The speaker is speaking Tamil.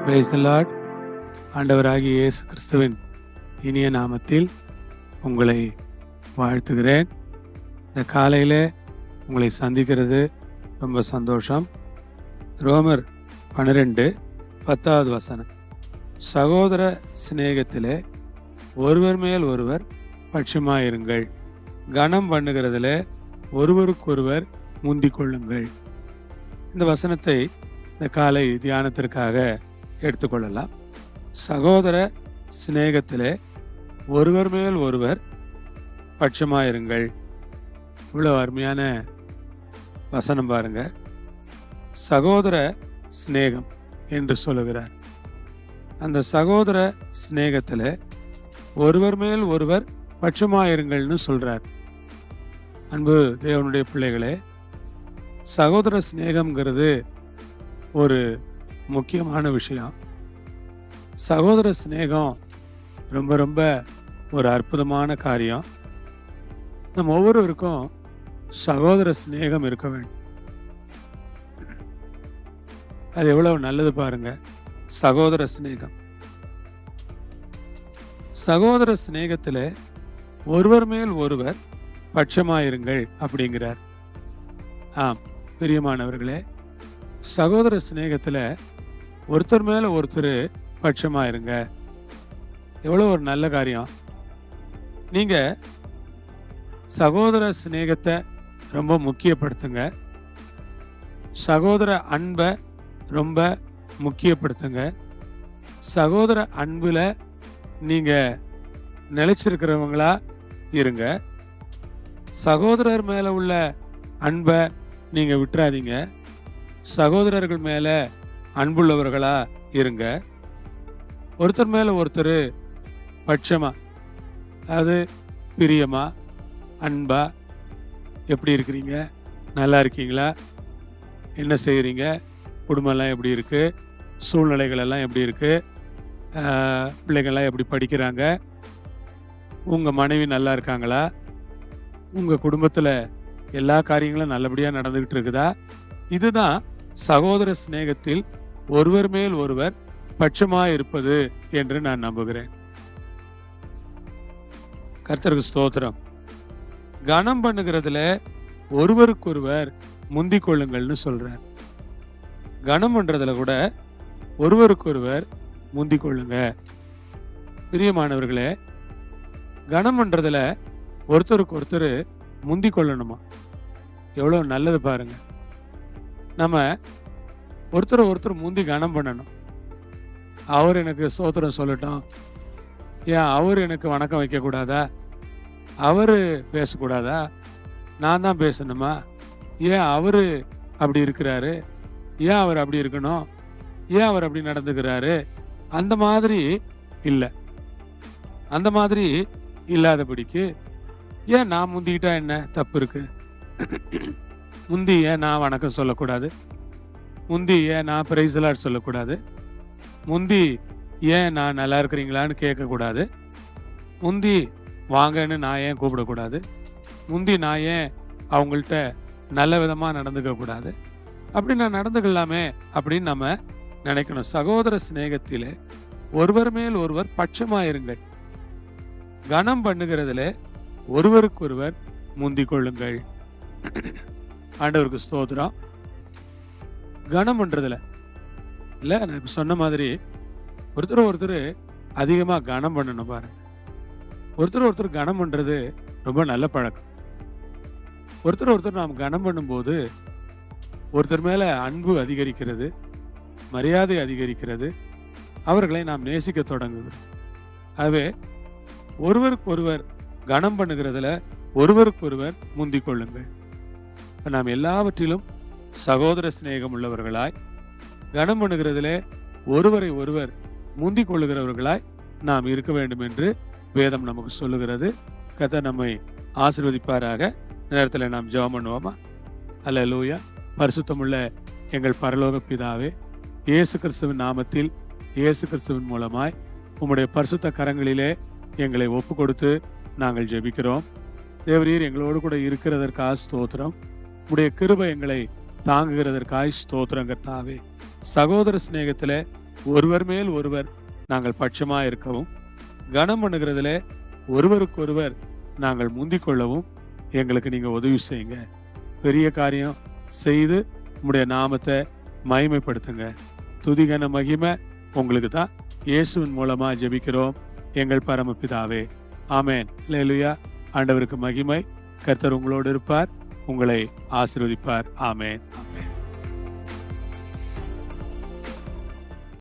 Praise the Lord. ஆண்டவராகிய இயேசு கிறிஸ்துவின் இனிய நாமத்தில் உங்களை வாழ்த்துகிறேன். இந்த காலையில் உங்களை சந்திக்கிறது ரொம்ப சந்தோஷம். ரோமர் 12:10 சகோதர சிநேகத்திலே ஒருவர் மேல் ஒருவர் பட்சமாயிருங்கள், கனம் பண்ணுகிறதுல ஒருவருக்கொருவர் முந்திக் கொள்ளுங்கள். இந்த வசனத்தை இந்த காலை தியானத்திற்காக எடுத்துக்கொள்ளலாம். சகோதர சிநேகத்திலே ஒருவர் மேல் ஒருவர் பட்சமாயிருங்கள். இவ்வளோ அருமையான வசனம் பாருங்க. சகோதர சிநேகம் என்று சொல்லுகிறார். அந்த சகோதர சிநேகத்தில் ஒருவர் மேல் ஒருவர் பட்சமாயிருங்கள்னு சொல்றார். அன்பு தேவனுடைய பிள்ளைகளே, சகோதர சிநேகம்ங்கிறது ஒரு முக்கியமான விஷயம். சகோதர சிநேகம் ரொம்ப ரொம்ப ஒரு அற்புதமான காரியம். நம்ம ஒவ்வொருவருக்கும் சகோதர சிநேகம் இருக்க வேண்டும். அது எவ்வளவு நல்லது பாருங்க. சகோதர சிநேகம், சகோதர சிநேகத்தில் ஒருவர் மேல் ஒருவர் பட்சமாயிருங்கள் அப்படிங்கிறார். ஆம் பிரியமானவர்களே, சகோதர சிநேகத்தில் ஒருத்தர் மேல ஒருத்தர் பட்சமாயிருங்க. எவ்வளோ ஒரு நல்ல காரியம். நீங்க சகோதர சிநேகத்தை ரொம்ப முக்கியப்படுத்துங்க. சகோதர அன்பை ரொம்ப முக்கியப்படுத்துங்க. சகோதர அன்புல நீங்க நிலைச்சிருக்கிறவங்களா இருங்க. சகோதரர் மேல உள்ள அன்பை நீங்க விட்டுறாதீங்க. சகோதரர்கள் மேல அன்புள்ளவர்களா இருங்க. ஒருத்தர் மேல ஒருத்தர் பட்சமா, அதாவது பிரியமா, அன்பா, எப்படி இருக்கிறீங்க, நல்லா இருக்கீங்களா, என்ன செய்கிறீங்க, குடும்பம்லாம் எப்படி இருக்கு, சூழ்நிலைகள் எல்லாம் எப்படி இருக்கு, பிள்ளைங்கள்லாம் எப்படி படிக்கிறாங்க, உங்கள் மனைவி நல்லா இருக்காங்களா, உங்கள் குடும்பத்தில் எல்லா காரியங்களும் நல்லபடியாக நடந்துக்கிட்டு இருக்குதா. இதுதான் சகோதர சிநேகத்தில் ஒருவர் மேல் ஒருவர் பட்சமாக இருப்பது என்று நான் நம்புகிறேன். கர்த்தருக்கு ஸ்தோத்திரம். கனம் பண்ணுகிறதுல ஒருவருக்கொருவர் முந்திக் கொள்ளுங்கள்னு சொல்றார். கனம் பண்றதுல கூட ஒருவருக்கொருவர் முந்திக் கொள்ளுங்க. பிரியமானவர்களே, கனம் பண்றதுல ஒருத்தருக்கு ஒருத்தர் முந்திக் கொள்ளணுமா, எவ்வளோ நல்லது பாருங்க. நம்ம ஒருத்தர் முந்தி கனம் பண்ணணும். அவர் எனக்கு ஸ்தோத்திரம் சொல்லட்டும், ஏன் அவர் எனக்கு வணக்கம் வைக்கக்கூடாதா, அவர் பேசக்கூடாதா, நான் தான் பேசணுமா, ஏன் அவர் அப்படி இருக்கிறாரு, ஏன் அவர் அப்படி இருக்கணும், ஏன் அவர் அப்படி நடந்துக்கிறாரு, அந்த மாதிரி இல்லை. அந்த மாதிரி இல்லாதபடிக்கு ஏன் நான் முந்திக்கிட்டா என்ன தப்பு இருக்கு, முந்தி ஏன் நான் வணக்கம் சொல்லக்கூடாது, முந்தி ஏன் நான் பிரைஸ் லார்ட் சொல்லக்கூடாது, முந்தி ஏன் நான் நல்லா இருக்கிறீங்களான்னு கேட்கக்கூடாது, முந்தி வாங்கன்னு நான் ஏன் கூப்பிடக்கூடாது, முந்தி நான் ஏன் அவங்கள்ட்ட நல்ல விதமாக நடந்துக்க கூடாது, அப்படி நான் நடந்துக்கலாமே அப்படின்னு நம்ம நினைக்கணும். சகோதர சிநேகத்திலே ஒருவர் மேல் ஒருவர் பட்சமாயிருங்கள். கனம் பண்ணுகிறதுல ஒருவருக்கொருவர் முந்திக் கொள்ளுங்கள். ஆண்டவருக்கு ஸ்தோத்திரம். கனம் பண்றதுல இல்லை, நான் இப்போ சொன்ன மாதிரி ஒருத்தர் அதிகமாக கனம் பண்ணணும் பாருங்க. ஒருத்தர் கனம் பண்ணுறது ரொம்ப நல்ல பழக்கம். ஒருத்தர் நாம் கனம் பண்ணும்போது ஒருத்தர் மேலே அன்பு அதிகரிக்கிறது, மரியாதை அதிகரிக்கிறது, அவர்களை நாம் நேசிக்க தொடங்குகிறோம். ஆகவே ஒருவருக்கொருவர் கனம் பண்ணுகிறதுல ஒருவருக்கொருவர் முந்திக் கொள்ளுங்கள். இப்போ நாம் எல்லாவற்றிலும் சகோதர சிநேகம் உள்ளவர்களாய், கனம் பண்ணுகிறதிலே ஒருவரை ஒருவர் முந்திக் கொள்ளுகிறவர்களாய் நாம் இருக்க வேண்டும் என்று வேதம் நமக்கு சொல்லுகிறது. கர்த்தர் நம்மை ஆசீர்வதிப்பாராக. இந்த நேரத்தில் நாம் ஜெபம் பண்ணுவோமா? அல்லேலூயா. பரிசுத்தமுள்ள எங்கள் பரலோக பிதாவே, இயேசு கிறிஸ்துவின் நாமத்தில், இயேசு கிறிஸ்துவின் மூலமாய் உம்முடைய பரிசுத்த கரங்களிலே எங்களை ஒப்பு கொடுத்து நாங்கள் ஜெபிக்கிறோம். தேவரீர் எங்களோடு கூட இருக்கிறதற்காக ஸ்தோத்திரம். உம்முடைய கிருபை எங்களை தாங்குகிறதற்காய் ஸ்தோத்திரம் கர்த்தாவே. சகோதர சிநேகத்தில் ஒருவர் மேல் ஒருவர் நாங்கள் பட்சமா இருக்கவும், கனம் பண்ணுகிறதுல ஒருவருக்கொருவர் நாங்கள் முந்திக் கொள்ளவும் எங்களுக்கு நீங்க உதவி செய்யுங்க. பெரிய காரியம் செய்து உம்முடைய நாமத்தை மகிமைப்படுத்துங்க. துதிகன மகிமை உங்களுக்கு தான். இயேசுவின் மூலமா ஜெபிக்கிறோம் எங்கள் பரமபிதாவே, ஆமென். அல்லேலூயா. ஆண்டவருக்கு மகிமை. கர்த்தர் உங்களோடு இருப்பார், உங்களை ஆசீர்வதிப்பார். ஆமென், ஆமென்.